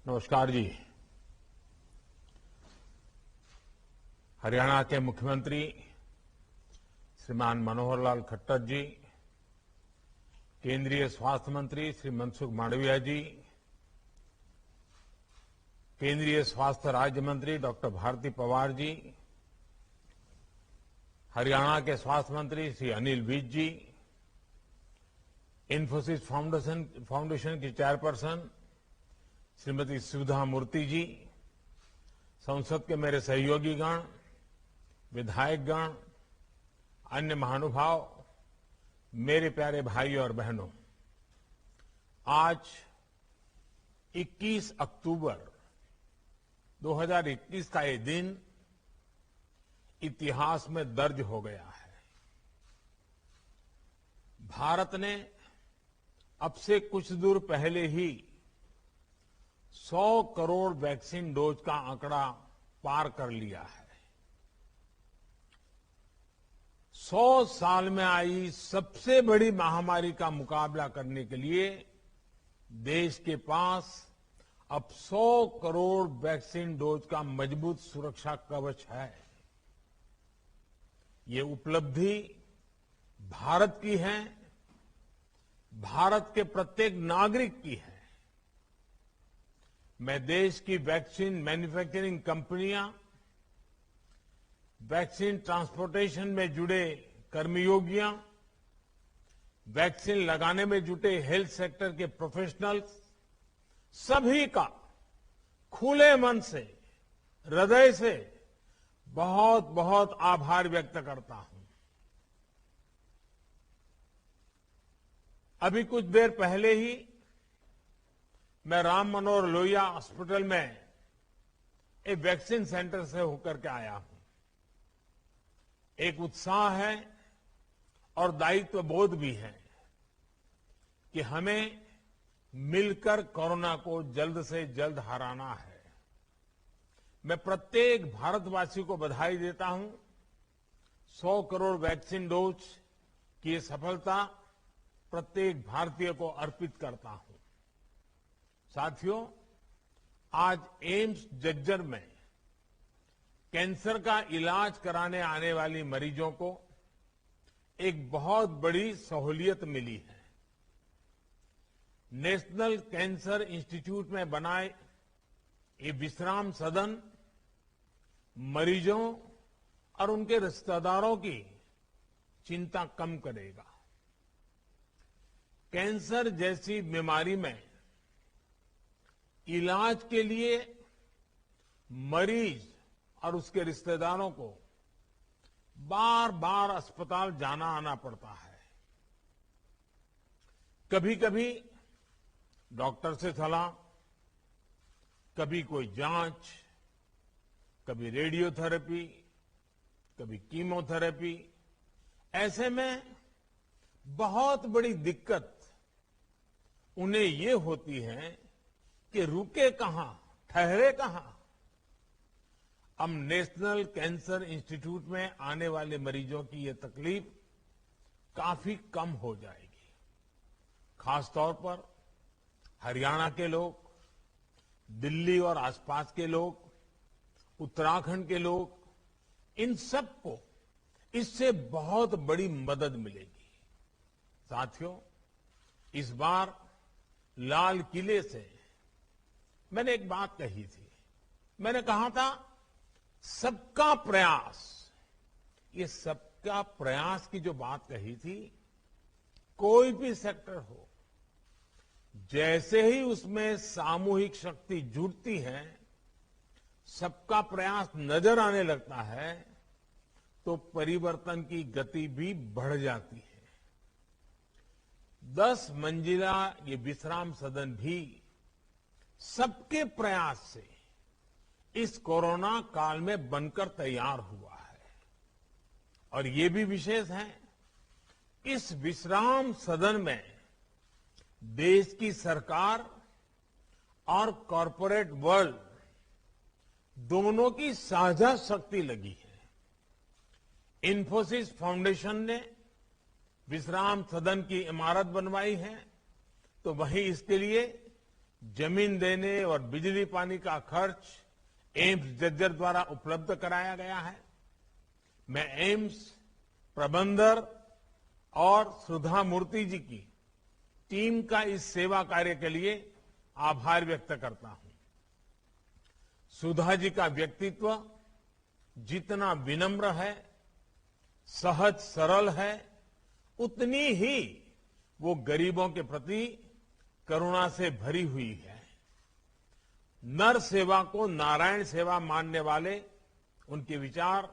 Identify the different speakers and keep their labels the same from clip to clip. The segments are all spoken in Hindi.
Speaker 1: नमस्कार जी। हरियाणा के मुख्यमंत्री श्रीमान मनोहर लाल खट्टर जी, केंद्रीय स्वास्थ्य मंत्री श्री मनसुख मांडविया जी, केंद्रीय स्वास्थ्य राज्य मंत्री डॉक्टर भारती पवार जी, हरियाणा के स्वास्थ्य मंत्री श्री अनिल विज जी, इन्फोसिस फाउंडेशन की चेयरपर्सन श्रीमती सुधा मूर्ति जी, संसद के मेरे सहयोगीगण, विधायकगण, अन्य महानुभाव, मेरे प्यारे भाई और बहनों, आज 21 अक्टूबर 2021 का ये दिन इतिहास में दर्ज हो गया है। भारत ने अब से कुछ दूर पहले ही 100 करोड़ वैक्सीन डोज का आंकड़ा पार कर लिया है। 100 साल में आई सबसे बड़ी महामारी का मुकाबला करने के लिए देश के पास अब 100 करोड़ वैक्सीन डोज का मजबूत सुरक्षा कवच है। ये उपलब्धि भारत की है, भारत के प्रत्येक नागरिक की है। मैं देश की वैक्सीन मैन्युफैक्चरिंग कंपनियां, वैक्सीन ट्रांसपोर्टेशन में जुड़े कर्मयोगियां, वैक्सीन लगाने में जुटे हेल्थ सेक्टर के प्रोफेशनल्स, सभी का खुले मन से, हृदय से बहुत बहुत आभार व्यक्त करता हूं। अभी कुछ देर पहले ही मैं राम मनोहर लोहिया हॉस्पिटल में एक वैक्सीन सेंटर से होकर के आया हूं। एक उत्साह है और दायित्व बोध भी है कि हमें मिलकर कोरोना को जल्द से जल्द हराना है। मैं प्रत्येक भारतवासी को बधाई देता हूं। 100 करोड़ वैक्सीन डोज की ये सफलता प्रत्येक भारतीय को अर्पित करता हूं। साथियों, आज एम्स झज्जर में कैंसर का इलाज कराने आने वाली मरीजों को एक बहुत बड़ी सहूलियत मिली है। नेशनल कैंसर इंस्टीट्यूट में बनाए ये विश्राम सदन मरीजों और उनके रिश्तेदारों की चिंता कम करेगा। कैंसर जैसी बीमारी में इलाज के लिए मरीज और उसके रिश्तेदारों को बार बार अस्पताल जाना आना पड़ता है। कभी कभी डॉक्टर से सलाह, कभी कोई जांच, कभी रेडियोथेरेपी, कभी कीमोथेरेपी। ऐसे में बहुत बड़ी दिक्कत उन्हें ये होती है कि रुके कहां, ठहरे कहां। अब नेशनल कैंसर इंस्टीट्यूट में आने वाले मरीजों की ये तकलीफ काफी कम हो जाएगी। खासतौर पर हरियाणा के लोग, दिल्ली और आसपास के लोग, उत्तराखंड के लोग, इन सबको इससे बहुत बड़ी मदद मिलेगी। साथियों, इस बार लाल किले से मैंने एक बात कही थी। मैंने कहा था सबका प्रयास। ये सबका प्रयास की जो बात कही थी, कोई भी सेक्टर हो, जैसे ही उसमें सामूहिक शक्ति जुटती है, सबका प्रयास नजर आने लगता है, तो परिवर्तन की गति भी बढ़ जाती है। 10 मंजिला ये विश्राम सदन भी सबके प्रयास से इस कोरोना काल में बनकर तैयार हुआ है। और ये भी विशेष है, इस विश्राम सदन में देश की सरकार और कॉरपोरेट वर्ल्ड दोनों की साझा शक्ति लगी है। इन्फोसिस फाउंडेशन ने विश्राम सदन की इमारत बनवाई है, तो वहीं इसके लिए जमीन देने और बिजली पानी का खर्च एम्स झज्जर द्वारा उपलब्ध कराया गया है। मैं एम्स प्रबंधक और सुधा मूर्ति जी की टीम का इस सेवा कार्य के लिए आभार व्यक्त करता हूं। सुधा जी का व्यक्तित्व जितना विनम्र है, सहज सरल है, उतनी ही वो गरीबों के प्रति करुणा से भरी हुई है। नर सेवा को नारायण सेवा मानने वाले उनके विचार,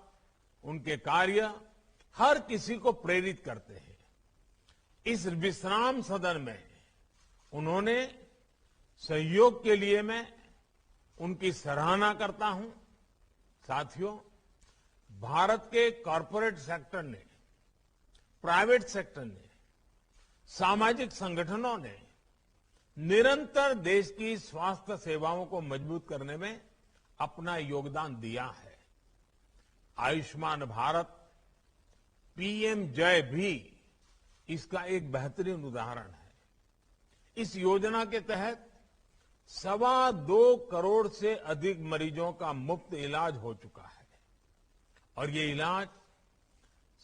Speaker 1: उनके कार्य हर किसी को प्रेरित करते हैं। इस विश्राम सदन में उन्होंने सहयोग के लिए मैं उनकी सराहना करता हूं। साथियों, भारत के कॉरपोरेट सेक्टर ने, प्राइवेट सेक्टर ने, सामाजिक संगठनों ने निरंतर देश की स्वास्थ्य सेवाओं को मजबूत करने में अपना योगदान दिया है। आयुष्मान भारत, पीएम जय भी इसका एक बेहतरीन उदाहरण है। इस योजना के तहत 2.25 करोड़ से अधिक मरीजों का मुफ्त इलाज हो चुका है और ये इलाज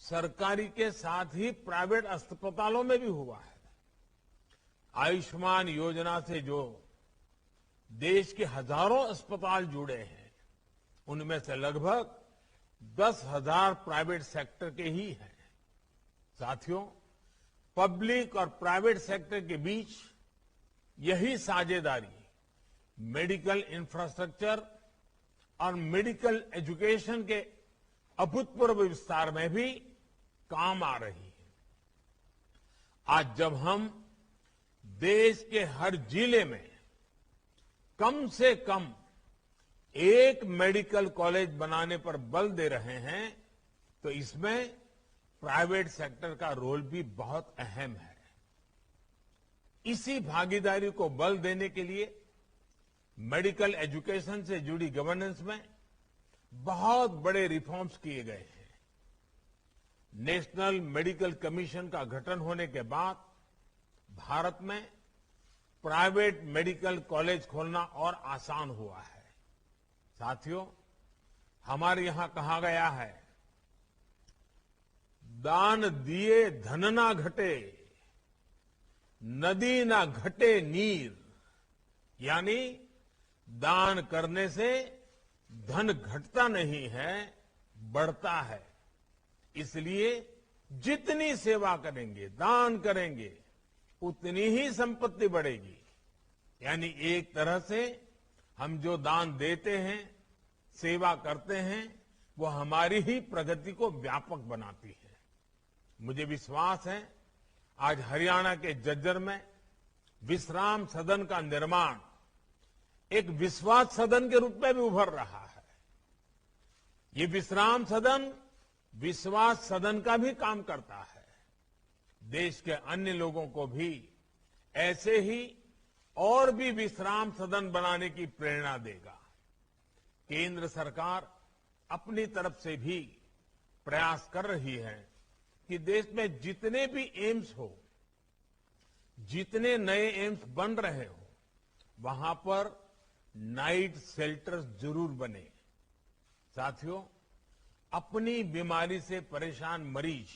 Speaker 1: सरकारी के साथ ही प्राइवेट अस्पतालों में भी हुआ है। आयुष्मान योजना से जो देश के हजारों अस्पताल जुड़े हैं, उनमें से लगभग 10,000 प्राइवेट सेक्टर के ही हैं। साथियों, पब्लिक और प्राइवेट सेक्टर के बीच यही साझेदारी मेडिकल इंफ्रास्ट्रक्चर और मेडिकल एजुकेशन के अभूतपूर्व विस्तार में भी काम आ रही है। आज जब हम देश के हर जिले में कम से कम एक मेडिकल कॉलेज बनाने पर बल दे रहे हैं, तो इसमें प्राइवेट सेक्टर का रोल भी बहुत अहम है। इसी भागीदारी को बल देने के लिए मेडिकल एजुकेशन से जुड़ी गवर्नेंस में बहुत बड़े रिफॉर्म्स किए गए हैं। नेशनल मेडिकल कमीशन का गठन होने के बाद भारत में प्राइवेट मेडिकल कॉलेज खोलना और आसान हुआ है। साथियों, हमारे यहां कहा गया है, दान दिए धन ना घटे, नदी ना घटे नीर। यानी दान करने से धन घटता नहीं है, बढ़ता है। इसलिए जितनी सेवा करेंगे, दान करेंगे, उतनी ही संपत्ति बढ़ेगी। यानी एक तरह से हम जो दान देते हैं, सेवा करते हैं, वो हमारी ही प्रगति को व्यापक बनाती है। मुझे विश्वास है, आज हरियाणा के झज्जर में विश्राम सदन का निर्माण एक विश्वास सदन के रूप में भी उभर रहा है। ये विश्राम सदन विश्वास सदन का भी काम करता है। देश के अन्य लोगों को भी ऐसे ही और भी विश्राम सदन बनाने की प्रेरणा देगा। केंद्र सरकार अपनी तरफ से भी प्रयास कर रही है कि देश में जितने भी एम्स हो, जितने नए एम्स बन रहे हो, वहां पर नाइट शेल्टर्स जरूर बने। साथियों, अपनी बीमारी से परेशान मरीज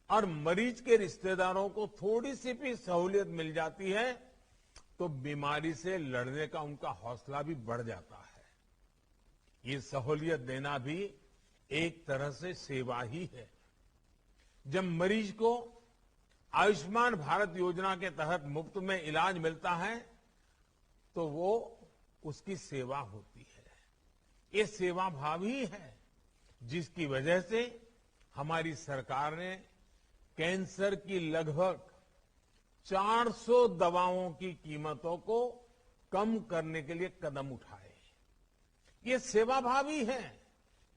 Speaker 1: और मरीज के रिश्तेदारों को थोड़ी सी भी सहूलियत मिल जाती है तो बीमारी से लड़ने का उनका हौसला भी बढ़ जाता है। ये सहूलियत देना भी एक तरह से सेवा ही है। जब मरीज को आयुष्मान भारत योजना के तहत मुफ्त में इलाज मिलता है तो वो उसकी सेवा होती है। ये सेवा भाव ही है जिसकी वजह से हमारी सरकार ने कैंसर की लगभग 400 दवाओं की कीमतों को कम करने के लिए कदम उठाए। ये सेवा भाव ही है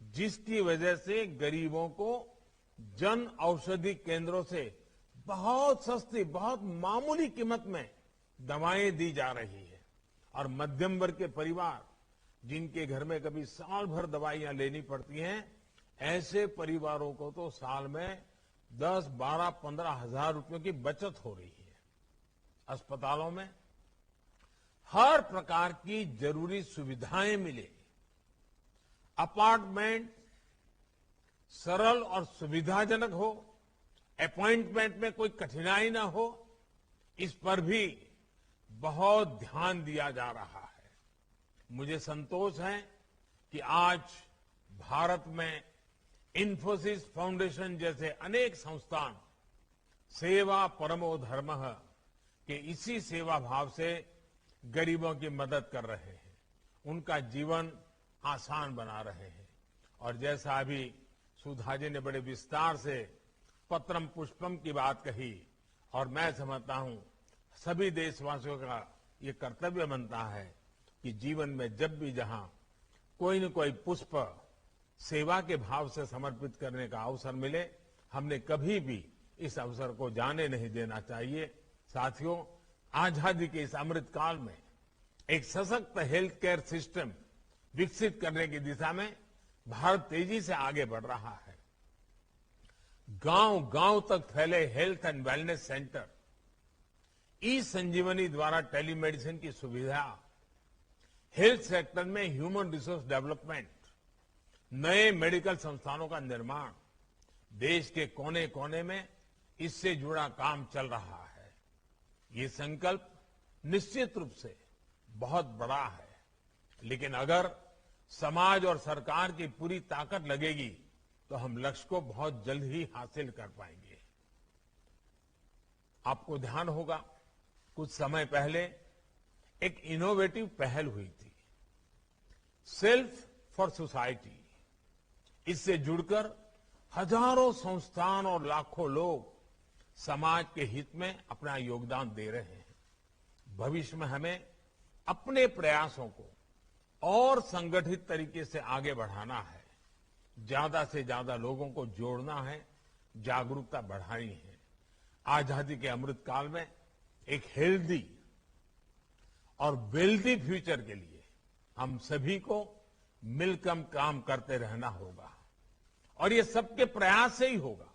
Speaker 1: जिसकी वजह से गरीबों को जन औषधि केंद्रों से बहुत सस्ती, बहुत मामूली कीमत में दवाएं दी जा रही है। और मध्यम वर्ग के परिवार जिनके घर में कभी साल भर दवाइयां लेनी पड़ती हैं, ऐसे परिवारों को तो साल में 10, 12, 15 हजार रुपयों की बचत हो रही है। अस्पतालों में हर प्रकार की जरूरी सुविधाएं मिले, अपार्टमेंट सरल और सुविधाजनक हो, अपॉइंटमेंट में कोई कठिनाई ना हो, इस पर भी बहुत ध्यान दिया जा रहा है। मुझे संतोष है कि आज भारत में इन्फोसिस फाउंडेशन जैसे अनेक संस्थान सेवा परमो धर्मः के इसी सेवा भाव से गरीबों की मदद कर रहे हैं, उनका जीवन आसान बना रहे हैं। और जैसा अभी सुधा जी ने बड़े विस्तार से पत्रम पुष्पम की बात कही, और मैं समझता हूं सभी देशवासियों का ये कर्तव्य बनता है कि जीवन में जब भी जहां कोई न कोई पुष्प सेवा के भाव से समर्पित करने का अवसर मिले, हमने कभी भी इस अवसर को जाने नहीं देना चाहिए। साथियों, आजादी के इस अमृत काल में एक सशक्त हेल्थ केयर सिस्टम विकसित करने की दिशा में भारत तेजी से आगे बढ़ रहा है। गांव गांव तक फैले हेल्थ एंड वेलनेस सेंटर, ई संजीवनी द्वारा टेलीमेडिसिन की सुविधा, हेल्थ सेक्टर में ह्यूमन रिसोर्स डेवलपमेंट, नए मेडिकल संस्थानों का निर्माण, देश के कोने कोने में इससे जुड़ा काम चल रहा है। ये संकल्प निश्चित रूप से बहुत बड़ा है, लेकिन अगर समाज और सरकार की पूरी ताकत लगेगी तो हम लक्ष्य को बहुत जल्द ही हासिल कर पाएंगे। आपको ध्यान होगा, कुछ समय पहले एक इनोवेटिव पहल हुई थी, सेल्फ फॉर सोसाइटी। इससे जुड़कर हजारों संस्थान और लाखों लोग समाज के हित में अपना योगदान दे रहे हैं। भविष्य में हमें अपने प्रयासों को और संगठित तरीके से आगे बढ़ाना है, ज्यादा से ज्यादा लोगों को जोड़ना है, जागरूकता बढ़ानी है। आजादी के अमृत काल में एक हेल्दी और वेल्दी फ्यूचर के लिए हम सभी को मिलकर काम करते रहना होगा, और ये सबके प्रयास से ही होगा,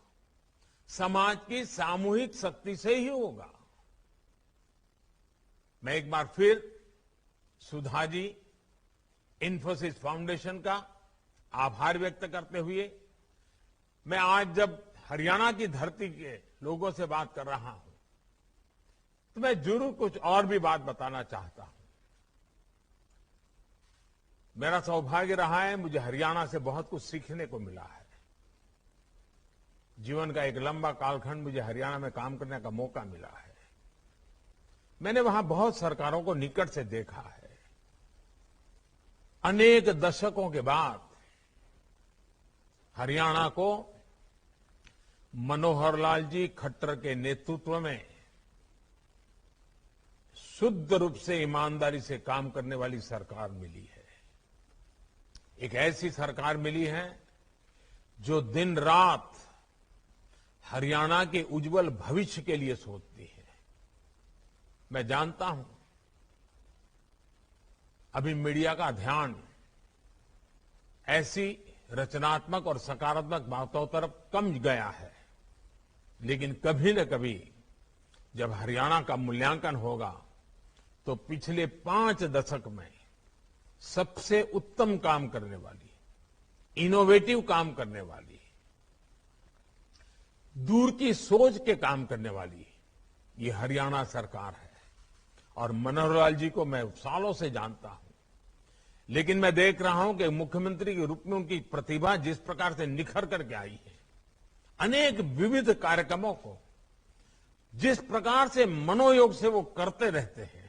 Speaker 1: समाज की सामूहिक शक्ति से ही होगा। मैं एक बार फिर सुधा जी, इन्फोसिस फाउंडेशन का आभार व्यक्त करते हुए, मैं आज जब हरियाणा की धरती के लोगों से बात कर रहा हूं तो मैं जरूर कुछ और भी बात बताना चाहता हूं। मेरा सौभाग्य रहा है, मुझे हरियाणा से बहुत कुछ सीखने को मिला है। जीवन का एक लंबा कालखंड मुझे हरियाणा में काम करने का मौका मिला है। मैंने वहां बहुत सरकारों को निकट से देखा है। अनेक दशकों के बाद हरियाणा को मनोहर लाल जी खट्टर के नेतृत्व में शुद्ध रूप से ईमानदारी से काम करने वाली सरकार मिली है। एक ऐसी सरकार मिली है जो दिन रात हरियाणा के उज्जवल भविष्य के लिए सोचती है। मैं जानता हूं अभी मीडिया का ध्यान ऐसी रचनात्मक और सकारात्मक बातों तरफ कम गया है, लेकिन कभी न कभी जब हरियाणा का मूल्यांकन होगा तो पिछले 5 दशक में सबसे उत्तम काम करने वाली, इनोवेटिव काम करने वाली, दूर की सोच के काम करने वाली ये हरियाणा सरकार है। और मनोहर लाल जी को मैं सालों से जानता हूं, लेकिन मैं देख रहा हूं कि मुख्यमंत्री के रूप में उनकी प्रतिभा जिस प्रकार से निखर करके आई है, अनेक विविध कार्यक्रमों को जिस प्रकार से मनोयोग से वो करते रहते हैं,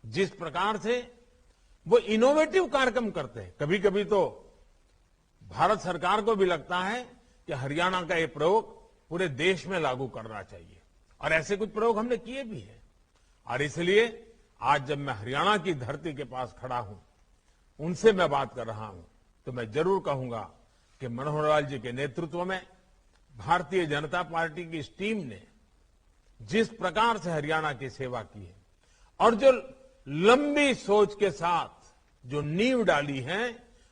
Speaker 1: जिस प्रकार से वो इनोवेटिव कार्यक्रम करते हैं, कभी कभी तो भारत सरकार को भी लगता है कि हरियाणा का ये प्रयोग पूरे देश में लागू करना चाहिए, और ऐसे कुछ प्रयोग हमने किए भी हैं। और इसलिए आज जब मैं हरियाणा की धरती के पास खड़ा हूं, उनसे मैं बात कर रहा हूं, तो मैं जरूर कहूंगा कि मनोहर लाल जी के नेतृत्व में भारतीय जनता पार्टी की इस टीम ने जिस प्रकार से हरियाणा की सेवा की है और जो लंबी सोच के साथ जो नींव डाली है,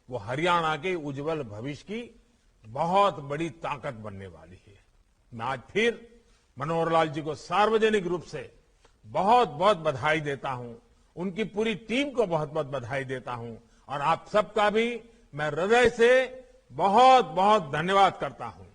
Speaker 1: वो हरियाणा के उज्जवल भविष्य की बहुत बड़ी ताकत बनने वाली है। मैं आज फिर मनोहर लाल जी को सार्वजनिक रूप से बहुत बहुत बधाई देता हूं, उनकी पूरी टीम को बहुत बहुत बधाई देता हूं और आप सबका भी मैं हृदय से बहुत बहुत धन्यवाद करता हूं।